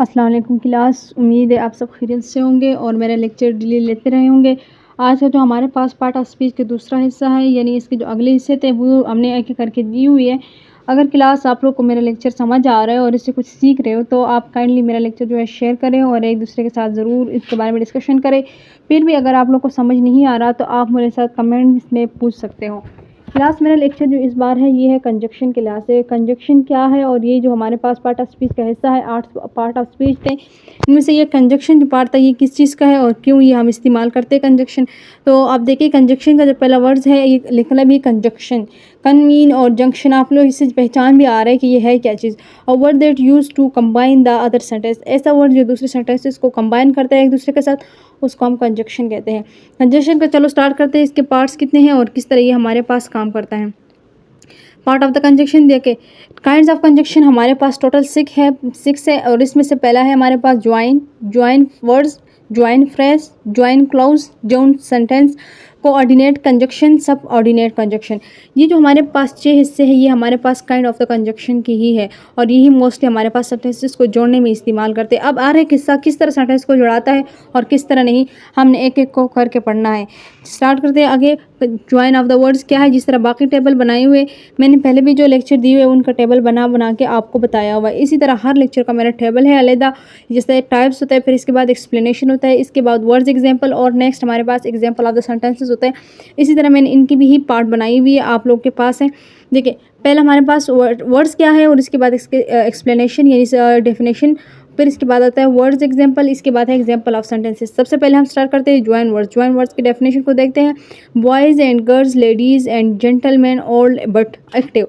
अस्सलाम वालेकुम क्लास। उम्मीद है आप सब खैरियत से होंगे और मेरा लेक्चर डेली लेते रहे होंगे। आज का जो हमारे पास पार्ट ऑफ स्पीच का दूसरा हिस्सा है, यानी इसके जो अगले हिस्से थे वो हमने एक एक करके दी हुई है। अगर क्लास आप लोग को मेरा लेक्चर समझ आ रहा है और इससे कुछ सीख रहे हो तो आप काइंडली मेरा लेक्चर जो है शेयर करें और एक दूसरे के साथ ज़रूर इसके बारे में डिस्कशन करें। फिर भी अगर आप लोग को समझ नहीं आ रहा तो आप मेरे साथ कमेंट्स में पूछ सकते हो। क्लास मेरा लेक्चर जो इस बार है ये है कंजक्शन के लिहाज से। कंजक्शन क्या है और ये जो हमारे पास पार्ट ऑफ स्पीच का हिस्सा है, 8 पार्ट ऑफ स्पीच थे, इनमें से ये कंजक्शन जो पार्ट था ये किस चीज़ का है और क्यों ये हम इस्तेमाल करते हैं कंजक्शन। तो आप देखिए कंजक्शन का जो पहला वर्ड्स है ये लिखना भी कंजक्शन, कन्वीन और जंक्शन। आप लोग इससे पहचान भी आ रहा है कि ये है क्या चीज़। और word that use to combine the other sentence, ऐसा वर्ड जो दूसरे सेंटेंसेस को कंबाइन करता है एक दूसरे के साथ, उसको हम कंजक्शन कहते हैं। कंजक्शन का चलो स्टार्ट करते हैं। इसके पार्ट्स कितने हैं और किस तरह ये हमारे पास काम करता है। पार्ट ऑफ द कंजक्शन देखे, काइंड्स ऑफ कंजक्शन हमारे पास टोटल 6 है और इसमें से पहला है हमारे पास join, join words, join phrase, join clause, join sentence, coordinate conjunction, subordinate conjunction. ये जो हमारे पास 6 हिस्से हैं ये हमारे पास काइंड ऑफ द कंजक्शन की ही है और यही मोस्टली हमारे पास सेंटेंसेस को जोड़ने में इस्तेमाल करते हैं। अब आ रहे किस्सा किस तरह सेंटेंस को जोड़ाता है और किस तरह नहीं, हमने एक एक को करके पढ़ना है। स्टार्ट करते हैं आगे। ज्वाइन ऑफ द वर्ड्स क्या है, जिस तरह बाकी टेबल बनाए हुए मैंने पहले भी जो लेक्चर दिए हुए उनका टेबल बना बना के आपको बताया हुआ है। इसी तरह हर लेक्चर का मेरा टेबल है अलग, जैसे टाइप्स होता है, फिर इसके बाद एक्सप्लेनेशन होता है, इसके बाद वर्ड्स एग्जाम्पल और नेक्स्ट हमारे पास एग्जाम्पल ऑफ द सेंटेंसेस होता है। इसी तरह मैंने इनकी भी ही पार्ट बनाई हुई है, आप लोग के पास है। देखिए पहले हमारे पास वर्ड्स क्या है और इसके बाद इसके एक्सप्लेनेशन यानी डेफिनेशन, फिर इसके बाद आता है वर्ड्स एग्जाम्पल, इसके बाद है एग्जाम्पल ऑफ सेंटेंसेस। सबसे पहले हम स्टार्ट करते हैं ज्वाइन वर्ड्स। ज्वाइन वर्ड्स की डेफिनेशन को देखते हैं। Boys and girls, ladies and gentleman, old but active.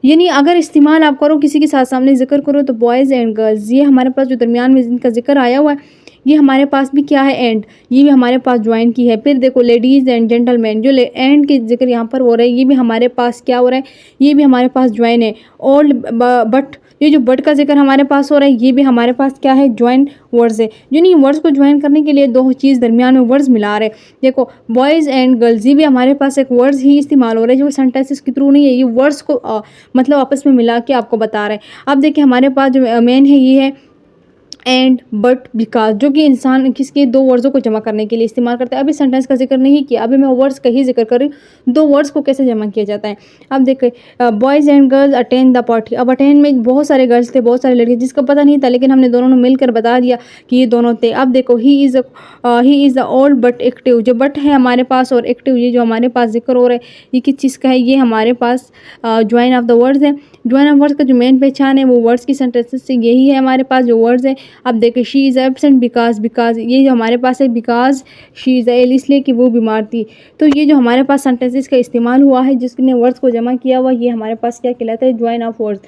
यानी अगर इस्तेमाल आप करो किसी के साथ सामने जिक्र करो तो बॉयज़ एंड गर्ल्स, ये हमारे पास जो दरमियान में जिनका जिक्र आया हुआ है ये हमारे पास भी क्या है एंड, ये भी हमारे पास ज्वाइन की है। फिर देखो लेडीज़ एंड जेंटलमैन, जो एंड के जिक्र यहाँ पर हो रहा है ये भी हमारे पास क्या हो रहा है, ये भी हमारे पास ज्वाइन है। ओल्ड बट, ये जो बट का जिक्र हमारे पास हो रहा है ये भी हमारे पास क्या है, ज्वाइन वर्ड्स है। यानी वर्ड्स को ज्वाइन करने के लिए दो चीज़ दरमियान में वर्ड्स मिला रहे। देखो बॉयज़ एंड गर्ल्स ये भी हमारे पास एक वर्ड्स ही इस्तेमाल हो रहे हैं जो सेंटेंसेस के थ्रू नहीं है, ये वर्ड्स को मतलब आपस में मिला के आपको बता रहे हैं। अब देखिए हमारे पास जो मेन है ये है एंड बट बिकॉज, जो कि इंसान किसके दो वर्ड्सों को जमा करने के लिए इस्तेमाल करता है। अभी सेंटेंस का जिक्र नहीं किया, अभी मैं वर्ड्स का ही जिक्र कर रही हूँ, दो वर्ड्स को कैसे जमा किया जाता है। अब देखिए boys and girls attend the party. अब अटेंड में बहुत सारे गर्ल्स थे, बहुत सारे लड़के जिसका पता नहीं था, लेकिन हमने दोनों ने मिलकर बता दिया कि ये दोनों थे। अब देखो he is the old but active, जो बट है हमारे पास और एक्टिव ये जो हमारे पास जिक्र हो रहा है ये किस चीज़ का है, ये हमारे पास ज्वाइन ऑफ द वर्ड्स है। ज्वाइन ऑफ वर्ड्स का जो मेन पहचान है वो वर्ड्स की सेंटेंसेस से यही है हमारे पास जो वर्ड्स है। अब देखिए she is absent because, because ये जो हमारे पास है बिकॉज शी इज़ इल, इसलिए कि वो बीमार थी। तो ये जो हमारे पास सेंटेंसेस का इस्तेमाल हुआ है जिसने वर्ड्स को जमा किया हुआ ये हमारे पास क्या कहलाता है, ज्वाइन ऑफ वर्ड्स।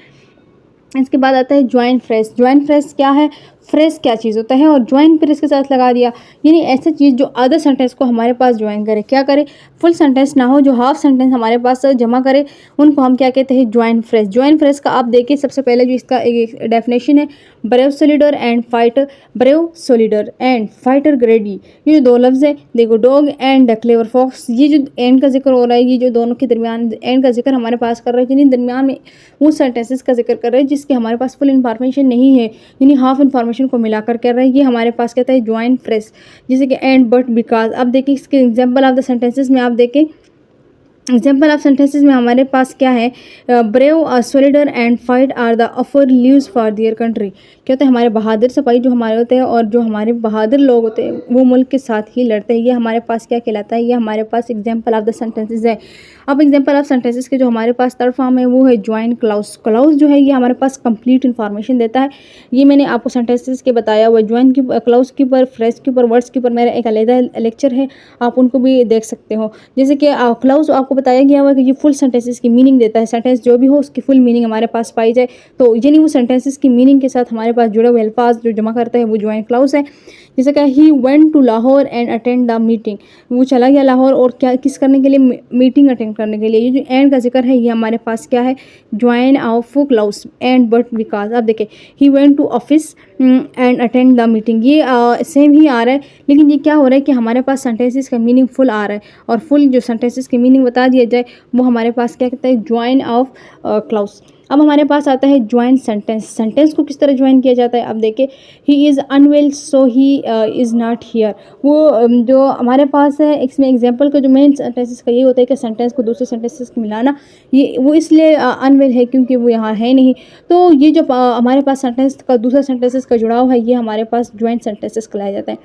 इसके बाद आता है ज्वाइन फ्रेज। ज्वाइन फ्रेज क्या है, फ्रेज क्या चीज़ होता है और ज्वाइन फिर इसके साथ लगा दिया, यानी ऐसी चीज़ जो अदर सेंटेंस को हमारे पास ज्वाइन करे। क्या करे, फुल सेंटेंस ना हो, जो हाफ सेंटेंस हमारे पास जमा करे उनको हम क्या कहते हैं, ज्वाइन फ्रेज। ज्वाइन फ्रेज का आप देखिए सबसे पहले जो इसका एक डेफिनेशन है, brave soldier and fighter, brave soldier and fighter greedy, ये जो दो लफ्ज़ है। देखो dog and the clever fox, ये जो एंड का जिक्र हो रहा है ये जो दोनों के दरमियान एंड का जिक्र हमारे पास कर रहे हैं, यानी दरमियान में वो सेंटेंसेस का जिक्र कर रहे हैं जिसके हमारे पास फुल इन्फॉर्मेशन नहीं है, यानी हाफ इन्फॉर्मेशन को मिलाकर कर रहे हैं, ये हमारे पास कहता है ज्वाइन फ्रेज। जैसे कि एंड बट बिकॉज। अब देखिए इसके एग्जांपल ऑफ द सेंटेंसेस में आप देखें, एग्जाम्पल ऑफ सेंटेंसेस में हमारे पास क्या है, brave soldier and fight are the offer lives for their country. क्या होता है, हमारे बहादुर सिपाही जो हमारे होते हैं और जो हमारे बहादुर लोग होते हैं वो मुल्क के साथ ही लड़ते हैं, ये हमारे पास क्या कहलाता है, ये हमारे पास एग्जाम्पल ऑफ द सेंटेंसेस है। अब एग्जाम्पल ऑफ सेंटेंसेस के जो हमारे पास थर्ड फॉर्म है वो है ज्वाइन क्लाउज। क्लाउज जो है ये हमारे पास कंप्लीट इन्फॉर्मेशन देता है, ये मैंने आपको सेंटेंसेस के बताया हुआ है। ज्वाइन की क्लाउज के ऊपर, फ्रेज के ऊपर, वर्ड्स के ऊपर मेरा एक अलग लेक्चर है, आप उनको भी देख सकते हो। जैसे कि क्लाउज आपको बताया गया हुआ है कि ये फुल सेंटेंसेस की मीनिंग देता है, सेंटेंस जो भी हो उसकी फुल मीनिंग हमारे पास पाई जाए, तो यानी वो सेंटेंसेस की मीनिंग के साथ हमारे पास जुड़े हुए अल्फाज जो जमा करता है वो ज्वाइन क्लाउज है। जैसे कि he went to Lahore and attend the meeting, वो चला गया लाहौर और क्या किस करने के लिए, मीटिंग अटेंड करने के लिए। ये जो एंड का जिक्र है ये हमारे पास क्या है, join of clause and but because. अब देखिए he went to office and attend the meeting, ये सेम ही आ रहा है, लेकिन ये क्या हो रहा है कि हमारे पास सेंटेंसेस का मीनिंग फुल आ रहा है और फुल जो सेंटेंसेस की मीनिंग बता दिया जाए वो हमारे पास क्या कहता है, ज्वाइन ऑफ क्लाउज। अब हमारे पास आता है जॉइंट सेंटेंस। सेंटेंस को किस तरह जॉइन किया जाता है, अब देखिए, he is unwell so he is not here. वो जो हमारे पास है इसमें एग्जाम्पल का जो मेन सेंटेंसेस का ये होता है कि सेंटेंस को दूसरे सेंटेंसेस को मिलाना, ये वो इसलिए अनवेल है क्योंकि वो यहाँ है नहीं। तो ये जो हमारे पास सेंटेंस का दूसरा सेंटेंसेस का जुड़ाव है, ये हमारे पास जॉइंट सेंटेंसेस कहलाया जाता है।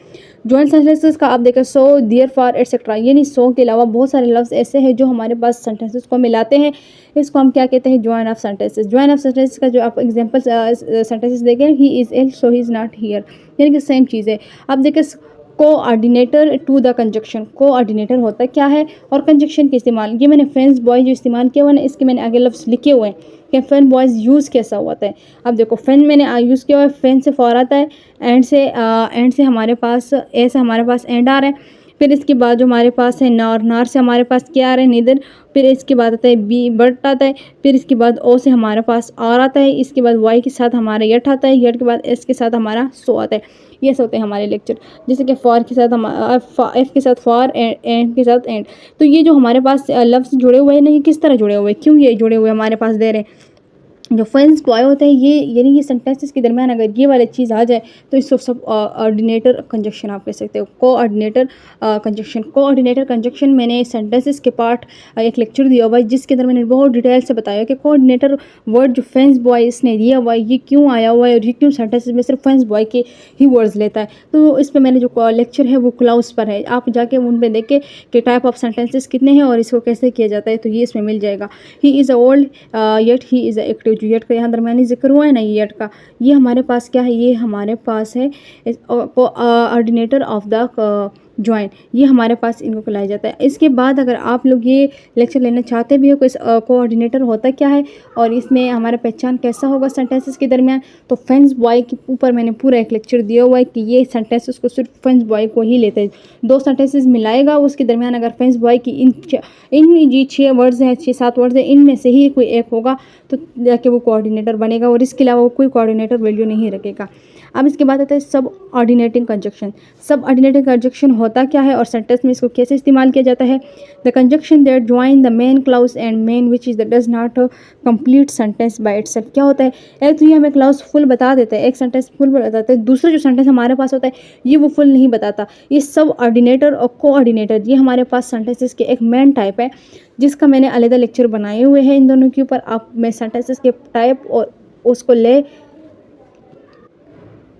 जॉइंट सेंटेंसेस का आप देखें, सो, देयर फॉर, एटसेट्रा, यानी सो के अलावा बहुत सारे लफ्ज़ ऐसे हैं जो हमारे पास सेंटेंसेस को मिलाते हैं। इसको हम क्या कहते हैं, join of sentences. Join of sentences का जो आप एग्जांपल सेंटेंसेस देखें, he is ill so he is not here, यानी कि सेम चीज़ है। अब देखें, coordinator to the conjunction. Coordinator होता क्या है और कंजक्शन के इस्तेमाल, ये मैंने फ्रेंड्स बॉय जो इस्तेमाल किया हुआ है, इसके मैंने आगे लफ्ज़ लिखे हुए हैं कि फैन बॉयज़ यूज़ कैसा होता है। अब देखो, फैन मैंने यूज़ किया हुआ है, फैन से फॉर आता है, एंड से हमारे पास ऐसा हमारे पास एंड आ रहा है। फिर इसके बाद जो हमारे पास है नार, नार से हमारे पास क्या आ रहा है, निदर। फिर इसके बाद आता है बी, बट आता है। फिर इसके बाद ओ से हमारे पास आर आता है। इसके बाद वाई के साथ हमारा यट आता है। यट के बाद एस के साथ हमारा सो आता है। ये सब होते हैं हमारे लेक्चर। जैसे कि फॉर के साथ हमारा एफ के साथ फॉर, एंड के साथ एंड। तो ये जो हमारे पास लफ्ज़ जुड़े हुए हैं ना, ये किस तरह जुड़े हुए हैं, क्यों ये जुड़े हुए हमारे पास दे रहे हैं। जो फ्रेंड्स बॉय होते हैं, ये यानी ये सेंटेंसेस के दरमियान अगर ये वाली चीज़ आ जाए तो इसको सब ऑर्डिनेटर कंजक्शन आप कह सकते हो। Coordinator conjunction. कोऑर्डिनेटर कंजक्शन मैंने सेंटेंसेस के पार्ट एक लेक्चर दिया हुआ है जिसके अंदर मैंने बहुत डिटेल से बताया कि कोऑर्डिनेटर वर्ड जो फ्रेंड्स बॉय इसने दिया हुआ है ये क्यों आया हुआ है और ये क्यों सेंटेंसेस में सिर्फ फ्रेंड्स बॉय के ही वर्ड्स लेता है। तो इस पर मैंने जो लेक्चर है वो क्लाउस पर है, आप जाके उन पर देखें कि टाइप ऑफ सेंटेंसेस कितने हैं और इसको कैसे किया जाता है, तो ये इसमें मिल जाएगा। ही is a old yet he is a active. जो येट का यहाँ दरमियानी जिक्र हुआ है ना, ये येट का, ये हमारे पास क्या है, ये हमारे पास है ऑर्डिनेटर ऑफ द जॉइन। ये हमारे पास इनको कहलाया जाता है। इसके बाद अगर आप लोग ये लेक्चर लेना चाहते भी हो कि कोऑर्डिनेटर होता क्या है और इसमें हमारा पहचान कैसा होगा सेंटेंसेस के दरमियान, तो फ्रेंड्स बॉय के ऊपर मैंने पूरा एक लेक्चर दिया हुआ है कि ये सेंटेंसेस को सिर्फ फ्रेंड्स बॉय को ही लेते हैं। दो सेंटेंसेस मिलाएगा, उसके दरमियान अगर फ्रेंड्स बॉय की इन जी 6 वर्ड्स हैं, 6-7 वर्ड्स हैं, इनमें से ही कोई एक होगा तो जाके वो कोऑर्डिनेटर बनेगा और इसके अलावा वो कोई कोऑर्डिनेटर वैल्यू नहीं रखेगा। अब इसके बाद आता है सब ऑर्डिनेटिंग कंजक्शन। सब ऑर्डिनेटिंग कंजक्शन होता क्या है और सेंटेंस में इसको कैसे इस्तेमाल किया जाता है। The conjunction that join the main clause and main which is the does not complete sentence by itself. क्या होता है, एक तो ये हमें क्लाउज फुल बता देता है, एक सेंटेंस फुल बताता है, दूसरा जो सेंटेंस हमारे पास होता है ये वो फुल नहीं बताता। ये सब ऑर्डिनेटर और कोऑर्डिनेटर ये हमारे पास सेंटेंसेस के एक मेन टाइप है जिसका मैंने अलग लेक्चर बनाए हुए हैं इन दोनों के ऊपर। आप मैं सेंटेंसेस के टाइप और उसको ले,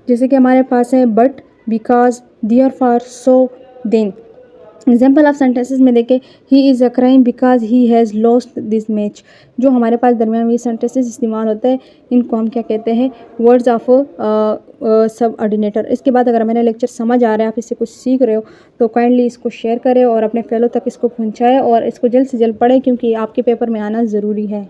जैसे कि हमारे पास है but, because, therefore, so, then. Example of sentences में देखें, he is a crime because he has lost this match. जो हमारे पास दरमियान में ये सेंटेंसेस इस्तेमाल होते हैं इनको हम क्या कहते हैं, वर्ड्स ऑफ सब ऑर्डिनेटर। इसके बाद अगर मेरा लेक्चर समझ आ रहा है, आप इससे कुछ सीख रहे हो तो काइंडली इसको शेयर करें और अपने फेलो तक इसको पहुंचाएं और इसको जल्द से जल्द पढ़ें क्योंकि आपके पेपर में आना ज़रूरी है।